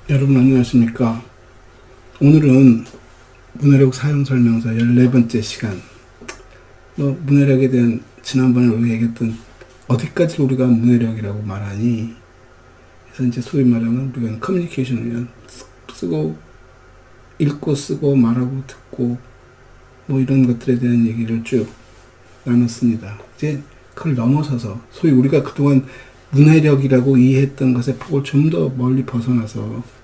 여러분 안녕하십니까. 오늘은 문해력 사용설명서 14번째 시간. 문해력에 대한 지난번에 우리가 얘기했던 어디까지 우리가 문해력이라고 말하니, 그래서 이제 소위 말하면 우리가 커뮤니케이션을 위한 쓰고 읽고 쓰고 말하고 듣고 이런 것들에 대한 얘기를 쭉 나눴습니다. 이제 그걸 넘어서서 소위 우리가 그동안 문해력이라고 이해했던 것의 폭을 좀 더 멀리 벗어나서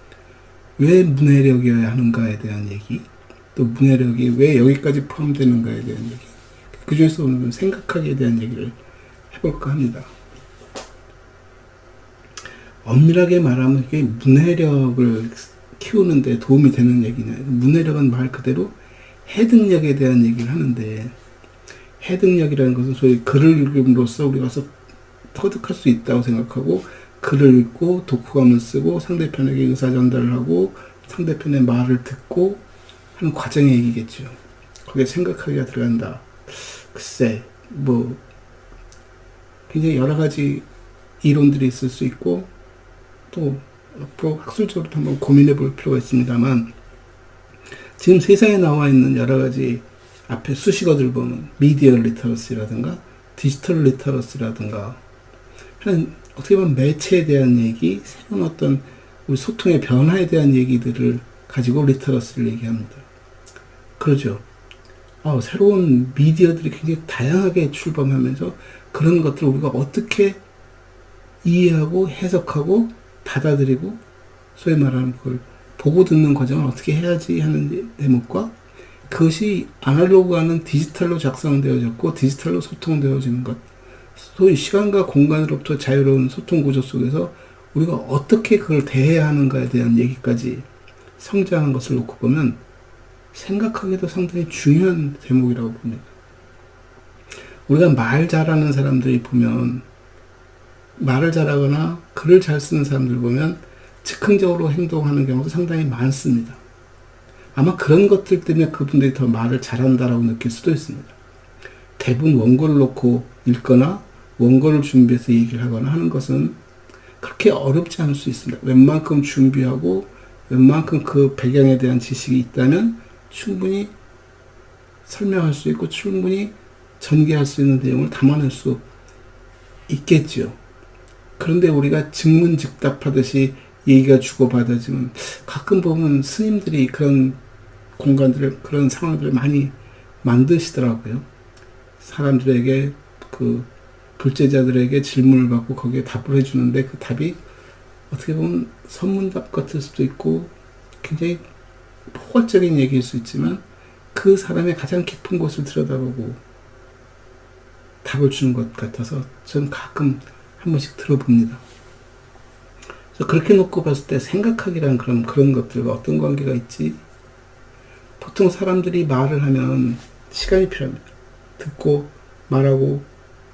왜 문해력이어야 하는가에 대한 얘기, 또 문해력이 왜 여기까지 포함되는가에 대한 얘기, 그 중에서 오늘은 생각하기에 대한 얘기를 해볼까 합니다. 엄밀하게 말하면 이게 문해력을 키우는 데 도움이 되는 얘기냐, 문해력은 말 그대로 해득력에 대한 얘기를 하는데, 해득력이라는 것은 소위 글을 읽음으로써 우리가 터득할 수 있다고 생각하고, 글을 읽고 독후감을 쓰고 상대편에게 의사 전달을 하고 상대편의 말을 듣고 하는 과정의 얘기겠죠. 거기에 생각하기가 들어간다. 글쎄, 굉장히 여러 가지 이론들이 있을 수 있고, 또 앞으로 학술적으로 한번 고민해 볼 필요가 있습니다만, 지금 세상에 나와 있는 여러 가지 앞에 수식어들 보면 미디어 리터러시라든가 디지털 리터러시라든가 하는, 어떻게 보면 매체에 대한 얘기, 새로운 어떤 우리 소통의 변화에 대한 얘기들을 가지고 리터러시를 얘기합니다. 그러죠. 새로운 미디어들이 굉장히 다양하게 출범하면서 그런 것들을 우리가 어떻게 이해하고 해석하고 받아들이고, 소위 말하는 그걸 보고 듣는 과정을 어떻게 해야지 하는 대목과, 그것이 아날로그와는 디지털로 작성되어졌고 디지털로 소통되어지는 것, 소위 시간과 공간으로부터 자유로운 소통 구조 속에서 우리가 어떻게 그걸 대해야 하는가에 대한 얘기까지 성장한 것을 놓고 보면 생각하기도 상당히 중요한 대목이라고 봅니다. 우리가 말 잘하는 사람들이 보면, 말을 잘하거나 글을 잘 쓰는 사람들 보면 즉흥적으로 행동하는 경우도 상당히 많습니다. 아마 그런 것들 때문에 그분들이 더 말을 잘한다라고 느낄 수도 있습니다. 대부분 원고를 놓고 읽거나 원고를 준비해서 얘기를 하거나 하는 것은 그렇게 어렵지 않을 수 있습니다. 웬만큼 준비하고 웬만큼 그 배경에 대한 지식이 있다면 충분히 설명할 수 있고 충분히 전개할 수 있는 내용을 담아낼 수 있겠죠. 그런데 우리가 즉문즉답하듯이 얘기가 주고받아지면 가끔 보면 스님들이 그런 공간들을, 그런 상황들을 많이 만드시더라고요. 사람들에게, 불제자들에게 질문을 받고 거기에 답을 해주는데 그 답이 어떻게 보면 선문답 같을 수도 있고 굉장히 포괄적인 얘기일 수 있지만 그 사람의 가장 깊은 곳을 들여다보고 답을 주는 것 같아서 저는 가끔 한 번씩 들어봅니다. 그래서 그렇게 놓고 봤을 때 생각하기란 그런 것들과 어떤 관계가 있지? 보통 사람들이 말을 하면 시간이 필요합니다. 듣고 말하고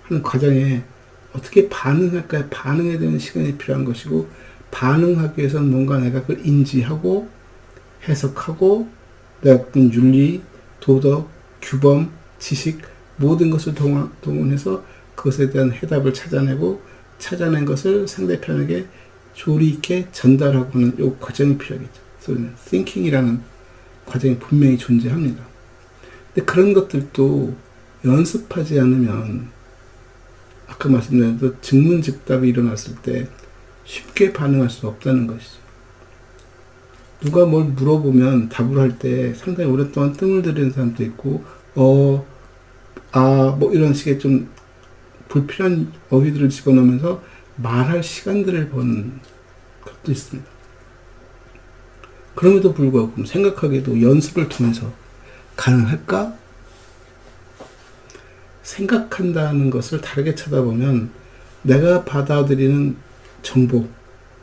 하는 과정에 어떻게 반응할까요? 반응에 대한 시간이 필요한 것이고, 반응하기 위해서는 뭔가 내가 그걸 인지하고 해석하고 내가 갖는 윤리, 도덕, 규범, 지식 모든 것을 동원해서 그것에 대한 해답을 찾아내고, 찾아낸 것을 상대편에게 조리 있게 전달하고 하는 이 과정이 필요하겠죠. 그래서 thinking이라는 과정이 분명히 존재합니다. 근데 그런 것들도 연습하지 않으면, 아까 말씀드린 대로 즉문즉답이 일어났을 때 쉽게 반응할 수 없다는 것이죠. 누가 뭘 물어보면 답을 할 때 상당히 오랫동안 뜸을 들이는 사람도 있고, 이런 식의 좀 불필요한 어휘들을 집어넣으면서 말할 시간들을 버는 것도 있습니다. 그럼에도 불구하고 생각하기에도 연습을 통해서 가능할까? 생각한다는 것을 다르게 쳐다보면 내가 받아들이는 정보,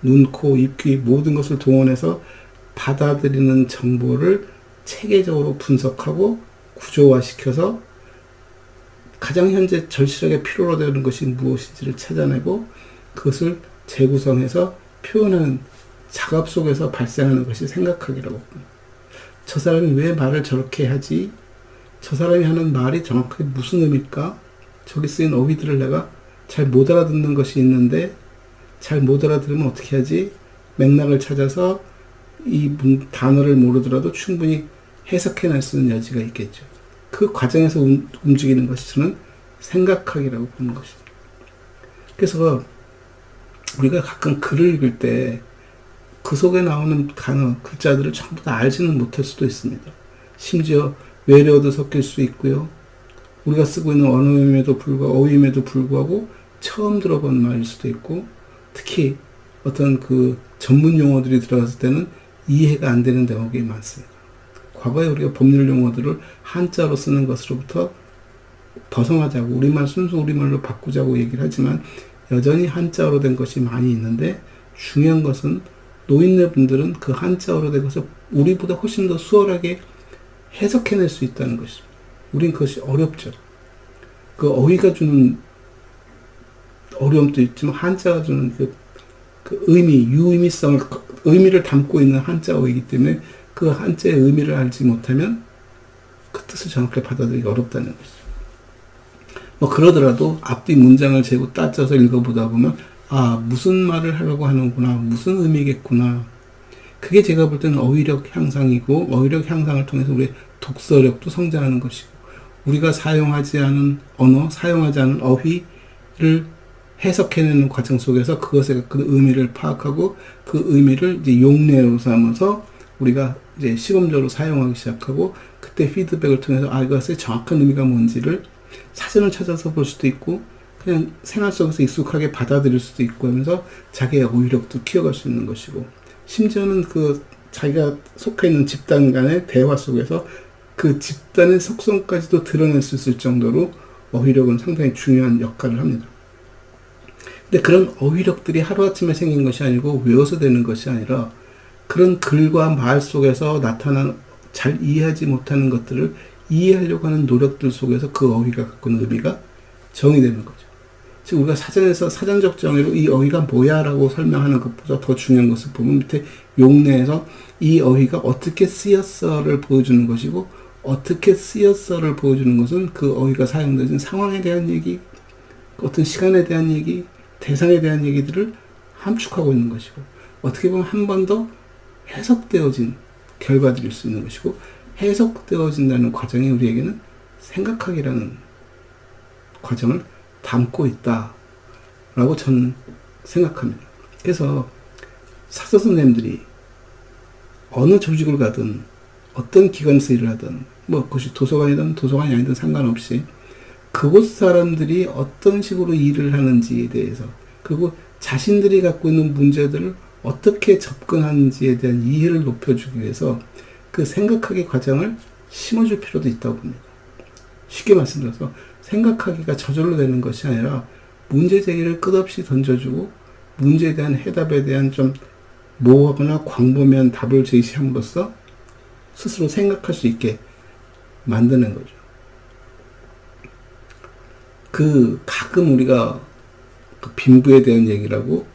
눈, 코, 입, 귀 모든 것을 동원해서 받아들이는 정보를 체계적으로 분석하고 구조화시켜서 가장 현재 절실하게 필요로 되는 것이 무엇인지를 찾아내고 그것을 재구성해서 표현하는 작업 속에서 발생하는 것이 생각하기라고 합니다. 저 사람이 왜 말을 저렇게 하지? 저 사람이 하는 말이 정확하게 무슨 의미일까? 저기 쓰인 어휘들을 내가 잘 못 알아듣는 것이 있는데 잘 못 알아들으면 어떻게 하지? 맥락을 찾아서 단어를 모르더라도 충분히 해석해낼 수 있는 여지가 있겠죠. 그 과정에서 움직이는 것이 저는 생각하기라고 보는 것입니다. 그래서 우리가 가끔 글을 읽을 때 그 속에 나오는 단어, 글자들을 전부 다 알지는 못할 수도 있습니다. 심지어 외래어도 섞일 수 있고요. 우리가 쓰고 있는 언어임에도 불구하고, 어휘임에도 불구하고 처음 들어본 말일 수도 있고, 특히 어떤 그 전문 용어들이 들어갔을 때는 이해가 안 되는 대목이 많습니다. 과거에 우리가 법률 용어들을 한자로 쓰는 것으로부터 벗어나자고, 순수 우리말로 바꾸자고 얘기를 하지만 여전히 한자어로 된 것이 많이 있는데, 중요한 것은 노인네분들은 그 한자어로 된 것을 우리보다 훨씬 더 수월하게 해석해낼 수 있다는 것입니다. 우린 그것이 어렵죠. 그 어휘가 주는 어려움도 있지만 한자가 주는 그 유의미성을, 의미를 담고 있는 한자어이기 때문에 그 한자의 의미를 알지 못하면 그 뜻을 정확하게 받아들이기 어렵다는 것이죠. 뭐 그러더라도 앞뒤 문장을 재고 따져서 읽어보다 보면 무슨 말을 하려고 하는구나, 무슨 의미겠구나. 그게 제가 볼 때는 어휘력 향상이고, 어휘력 향상을 통해서 우리의 독서력도 성장하는 것이고, 우리가 사용하지 않은 언어, 사용하지 않은 어휘를 해석해내는 과정 속에서 그것의 그 의미를 파악하고, 그 의미를 이제 용례로 삼아서 우리가 이제 시범적으로 사용하기 시작하고, 그때 피드백을 통해서 이것의 정확한 의미가 뭔지를 사전을 찾아서 볼 수도 있고, 그냥 생활 속에서 익숙하게 받아들일 수도 있고 하면서 자기의 어휘력도 키워갈 수 있는 것이고, 심지어는 그 자기가 속해 있는 집단 간의 대화 속에서 그 집단의 속성까지도 드러낼 수 있을 정도로 어휘력은 상당히 중요한 역할을 합니다. 근데 그런 어휘력들이 하루아침에 생긴 것이 아니고 외워서 되는 것이 아니라, 그런 글과 말 속에서 나타난 잘 이해하지 못하는 것들을 이해하려고 하는 노력들 속에서 그 어휘가 갖고 있는 의미가 정의되는 거죠. 즉 우리가 사전에서 사전적 정의로 이 어휘가 뭐야 라고 설명하는 것보다 더 중요한 것을 보면 밑에 용례에서 이 어휘가 어떻게 쓰였어를 보여주는 것이고, 어떻게 쓰였어를 보여주는 것은 그 어휘가 사용되는 상황에 대한 얘기, 어떤 시간에 대한 얘기, 대상에 대한 얘기들을 함축하고 있는 것이고, 어떻게 보면 한 번 더 해석되어진 결과들일 수 있는 것이고, 해석되어진다는 과정이 우리에게는 생각하기라는 과정을 담고 있다라고 저는 생각합니다. 그래서 사서 선생님들이 어느 조직을 가든 어떤 기관에서 일을 하든 그것이 도서관이든 도서관이 아니든 상관없이 그곳 사람들이 어떤 식으로 일을 하는지에 대해서, 그리고 자신들이 갖고 있는 문제들을 어떻게 접근하는지에 대한 이해를 높여주기 위해서 그 생각하기 과정을 심어줄 필요도 있다고 봅니다. 쉽게 말씀드려서 생각하기가 저절로 되는 것이 아니라 문제 제기를 끝없이 던져주고 문제에 대한 해답에 대한 좀 모호하거나 광범위한 답을 제시함으로써 스스로 생각할 수 있게 만드는 거죠. 가끔 우리가 그 빈부에 대한 얘기를 하고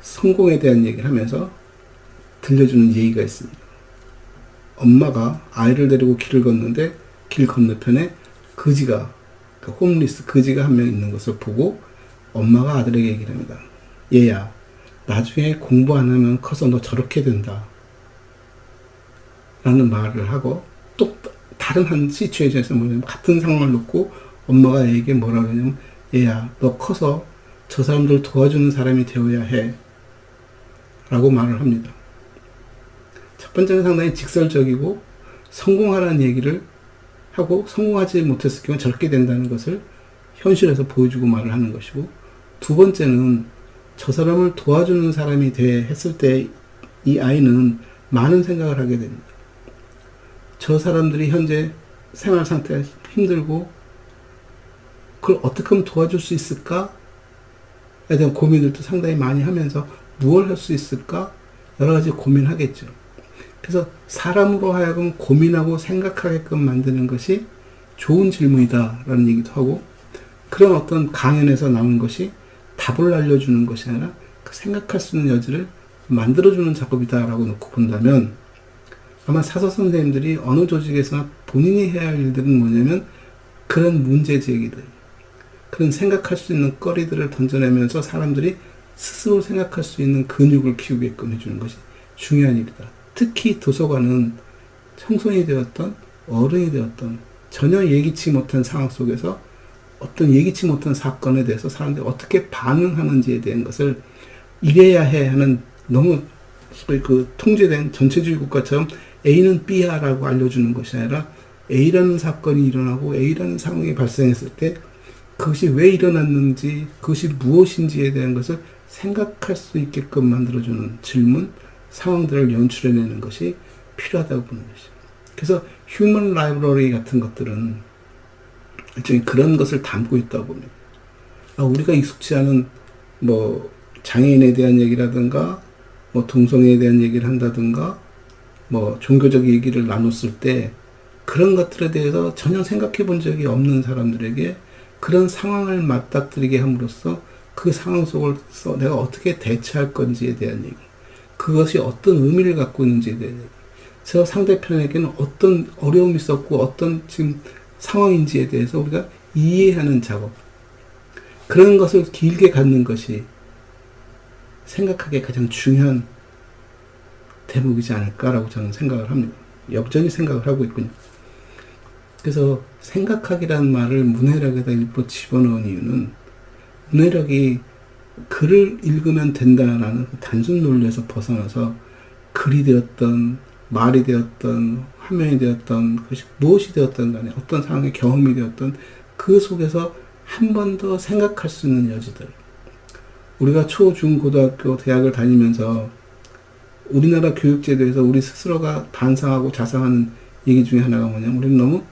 성공에 대한 얘기를 하면서 들려주는 얘기가 있습니다. 엄마가 아이를 데리고 길을 걷는데 길 건너편에 홈리스 거지가 한 명 있는 것을 보고 엄마가 아들에게 얘기를 합니다. 얘야, 나중에 공부 안 하면 커서 너 저렇게 된다. 라는 말을 하고, 또 다른 한 시츄에이션에서 뭐냐면 같은 상황을 놓고 엄마가 얘에게 뭐라 그러냐면, 얘야, 너 커서 저 사람들 도와주는 사람이 되어야 해. 라고 말을 합니다. 첫 번째는 상당히 직설적이고 성공하라는 얘기를 하고, 성공하지 못했을 경우 저렇게 된다는 것을 현실에서 보여주고 말을 하는 것이고, 두 번째는 저 사람을 도와주는 사람이 돼 했을 때 이 아이는 많은 생각을 하게 됩니다. 저 사람들이 현재 생활 상태가 힘들고 그걸 어떻게 하면 도와줄 수 있을까에 대한 고민들도 상당히 많이 하면서 무엇을 할 수 있을까 여러 가지 고민하겠죠. 그래서 사람으로 하여금 고민하고 생각하게끔 만드는 것이 좋은 질문이다라는 얘기도 하고, 그런 어떤 강연에서 나온 것이 답을 알려주는 것이 아니라 그 생각할 수 있는 여지를 만들어주는 작업이다라고 놓고 본다면, 아마 사서 선생님들이 어느 조직에서나 본인이 해야 할 일들은 뭐냐면 그런 문제 제기들, 그런 생각할 수 있는 거리들을 던져내면서 사람들이 스스로 생각할 수 있는 근육을 키우게끔 해주는 것이 중요한 일이다. 특히 도서관은 청소년이 되었던 어른이 되었던 전혀 예기치 못한 상황 속에서 어떤 예기치 못한 사건에 대해서 사람들이 어떻게 반응하는지에 대한 것을 이래야 해 하는 너무 소위 그 통제된 전체주의 국가처럼 A는 B야라고 알려주는 것이 아니라 A라는 사건이 일어나고 A라는 상황이 발생했을 때 그것이 왜 일어났는지 그것이 무엇인지에 대한 것을 생각할 수 있게끔 만들어주는 질문, 상황들을 연출해내는 것이 필요하다고 보는 것이죠. 그래서 휴먼 라이브러리 같은 것들은 일종의 그런 것을 담고 있다고 봅니다. 우리가 익숙치 않은 뭐 장애인에 대한 얘기라든가 뭐 동성애에 대한 얘기를 한다든가 뭐 종교적 얘기를 나눴을 때 그런 것들에 대해서 전혀 생각해 본 적이 없는 사람들에게 그런 상황을 맞닥뜨리게 함으로써 그 상황 속에서 내가 어떻게 대처할 건지에 대한 얘기, 그것이 어떤 의미를 갖고 있는지에 대한 얘기, 저 상대편에게는 어떤 어려움이 있었고 어떤 지금 상황인지에 대해서 우리가 이해하는 작업, 그런 것을 길게 갖는 것이 생각하기에 가장 중요한 대목이지 않을까라고 저는 생각을 합니다. 여전히 생각을 하고 있군요. 그래서 생각하기라는 말을 문해력에다 일부러 집어넣은 이유는 문해력이 글을 읽으면 된다라는 단순 논리에서 벗어나서 글이 되었던 말이 되었던 화면이 되었던 그것이 무엇이 되었던 간에 어떤 상황의 경험이 되었던 그 속에서 한 번 더 생각할 수 있는 여지들, 우리가 초, 중, 고등학교, 대학을 다니면서 우리나라 교육제도에서 우리 스스로가 반성하고 자성하는 얘기 중에 하나가 뭐냐면 우리는 너무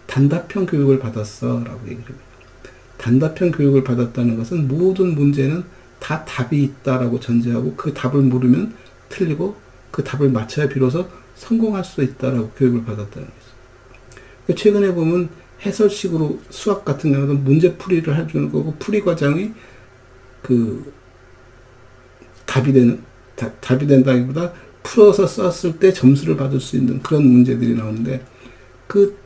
단답형 교육을 받았어 라고 얘기를 합니다. 단답형 교육을 받았다는 것은 모든 문제는 다 답이 있다라고 전제하고 그 답을 모르면 틀리고 그 답을 맞춰야 비로소 성공할 수 있다라고 교육을 받았다는 거죠. 최근에 보면 해설식으로 수학 같은 경우도 문제 풀이를 해주는 거고 풀이 과정이 그 답이 된다기보다 풀어서 썼을 때 점수를 받을 수 있는 그런 문제들이 나오는데 그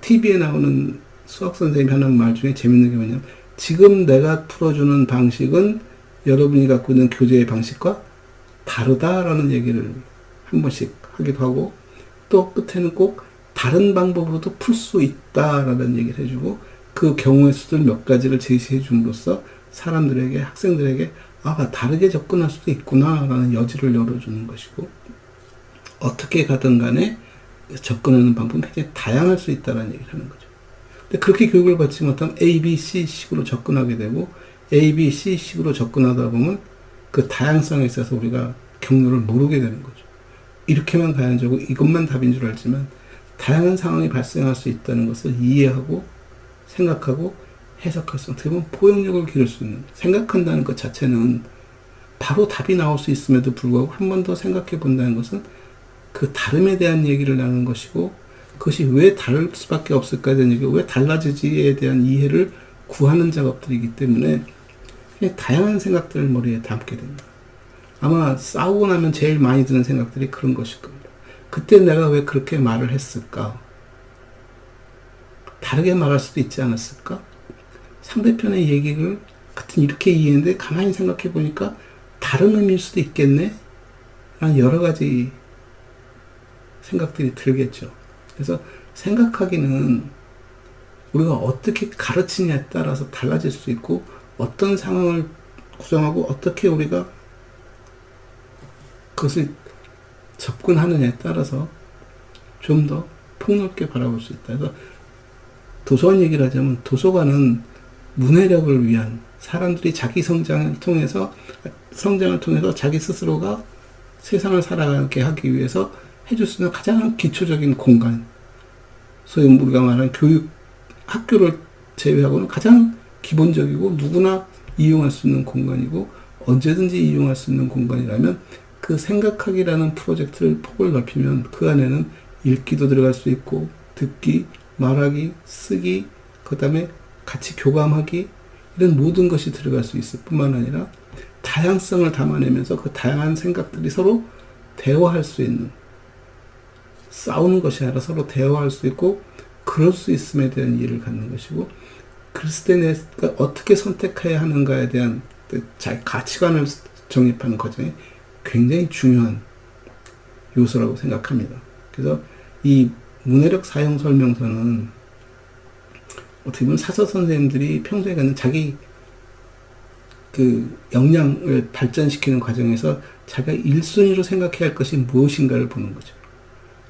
TV에 나오는 수학 선생님이 하는 말 중에 재밌는 게 뭐냐면 지금 내가 풀어주는 방식은 여러분이 갖고 있는 교재의 방식과 다르다라는 얘기를 한 번씩 하기도 하고 또 끝에는 꼭 다른 방법으로도 풀 수 있다라는 얘기를 해주고 그 경우의 수들 몇 가지를 제시해 줌으로써 사람들에게 학생들에게 다르게 접근할 수도 있구나라는 여지를 열어주는 것이고 어떻게 가든 간에 접근하는 방법은 굉장히 다양할 수 있다는 얘기를 하는 거죠. 근데 그렇게 교육을 받지 못하면 A, B, C 식으로 접근하게 되고 A, B, C 식으로 접근하다 보면 그 다양성에 있어서 우리가 경로를 모르게 되는 거죠. 이렇게만 가야 되고 이것만 답인 줄 알지만 다양한 상황이 발생할 수 있다는 것을 이해하고 생각하고 해석할 수, 어떻게 보면 포용력을 기를 수 있는, 생각한다는 것 자체는 바로 답이 나올 수 있음에도 불구하고 한 번 더 생각해 본다는 것은 그 다름에 대한 얘기를 나누는 것이고 그것이 왜 다를 수밖에 없을까에 대한 얘기, 왜 달라지지에 대한 이해를 구하는 작업들이기 때문에 그냥 다양한 생각들을 머리에 담게 됩니다. 아마 싸우고 나면 제일 많이 드는 생각들이 그런 것일 겁니다. 그때 내가 왜 그렇게 말을 했을까? 다르게 말할 수도 있지 않았을까? 상대편의 얘기를 같은 이렇게 이해했는데 가만히 생각해 보니까 다른 의미일 수도 있겠네? 라는 여러 가지 생각들이 들겠죠. 그래서 생각하기는 우리가 어떻게 가르치냐에 따라서 달라질 수 있고 어떤 상황을 구성하고 어떻게 우리가 그것을 접근하느냐에 따라서 좀 더 폭넓게 바라볼 수 있다. 그래서 도서관 얘기를 하자면 도서관은 문해력을 위한 사람들이 자기 성장을 통해서 자기 스스로가 세상을 살아가게 하기 위해서 해줄 수 있는 가장 기초적인 공간, 소위 우리가 말하는 교육, 학교를 제외하고는 가장 기본적이고 누구나 이용할 수 있는 공간이고 언제든지 이용할 수 있는 공간이라면 그 생각하기라는 프로젝트를 폭을 넓히면 그 안에는 읽기도 들어갈 수 있고 듣기, 말하기, 쓰기, 그 다음에 같이 교감하기 이런 모든 것이 들어갈 수 있을 뿐만 아니라 다양성을 담아내면서 그 다양한 생각들이 서로 대화할 수 있는, 싸우는 것이 아니라 서로 대화할 수 있고 그럴 수 있음에 대한 이해를 갖는 것이고 그랬을 때 내가 어떻게 선택해야 하는가에 대한 자기 가치관을 정립하는 과정이 굉장히 중요한 요소라고 생각합니다. 그래서 이 문해력 사용 설명서는 어떻게 보면 사서 선생님들이 평소에 갖는 자기 그 역량을 발전시키는 과정에서 자기가 1순위로 생각해야 할 것이 무엇인가를 보는 거죠.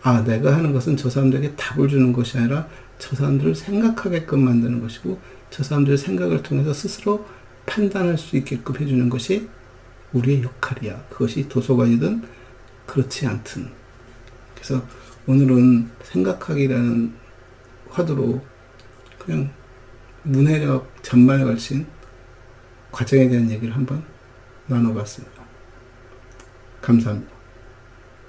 아, 내가 하는 것은 저 사람들에게 답을 주는 것이 아니라 저 사람들을 생각하게끔 만드는 것이고, 저 사람들의 생각을 통해서 스스로 판단할 수 있게끔 해주는 것이 우리의 역할이야. 그것이 도서관이든 그렇지 않든. 그래서 오늘은 생각하기라는 화두로 그냥 문해력 전반에 걸친 과정에 대한 얘기를 한번 나눠봤습니다. 감사합니다.